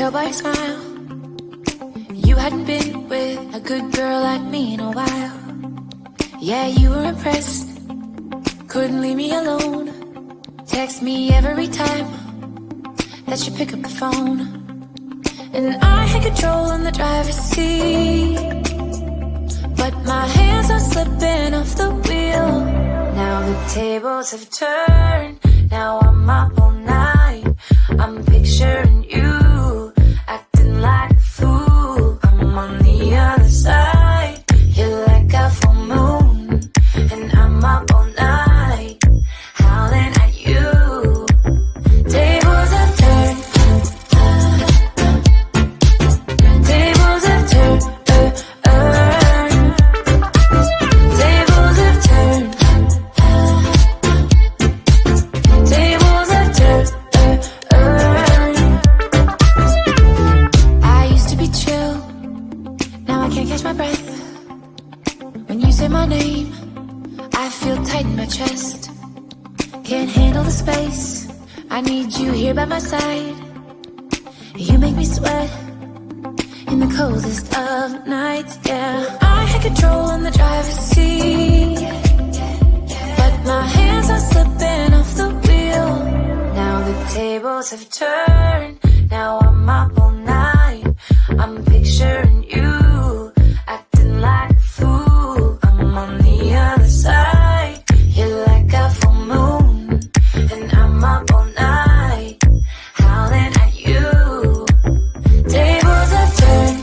tell by your smile you hadn't been with a good girl like me in a while. Yeah, you were impressed, couldn't leave me alone. Text me every time that you pick up the phone. And I had control in the driver's seat, but my hands are slipping off the wheel. Now the tables have turned, now I'm up all night. I'm picturing you acting like a fool. I'm on the other side, you're like a full moon, and I'm up all night, howling at you. Tables have turned, tables have turned, tables have turned, tables have turned. I used to be chill, now I can't catch my breath. When you say my name, I feel tight in my chest. Can't handle the space, I need you here by my side. You make me sweat in the coldest of nights, yeah. I had control in the driver's seat, but my hands are slipping off the wheel. Now the tables have turned, now I'm up all night. I'm picturing you acting like a fool. I'm on the other side, you're like a full moon, and I'm up all night, howling at you. Tables have turned,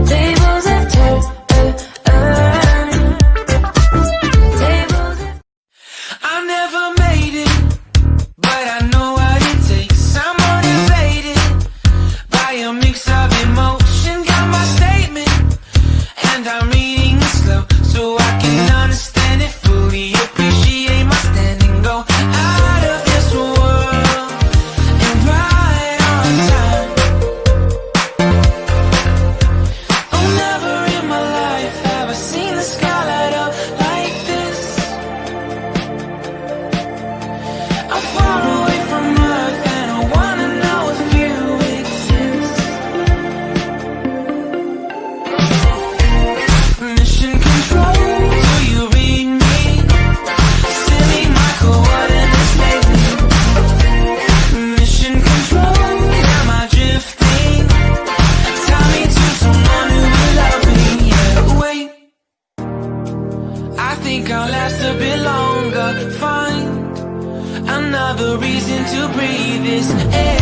tables have turned, tables have... I never made it, but I know what it takes. I'm motivated by a mix of emotion. Got my statement, and I'm reading it slow so I can understand it fully. Appreciate my stand and go out of this world and right on time. Oh, never in my life have I seen the sky light up like this. I'm far away from Earth and I wanna know if you exist. Mission control, do you read me? Silly my coordinates lately. Mission control, am I drifting? Tie me to someone who will love me. Yeah, wait, I think I'll last a bit longer. Find another reason to breathe this air.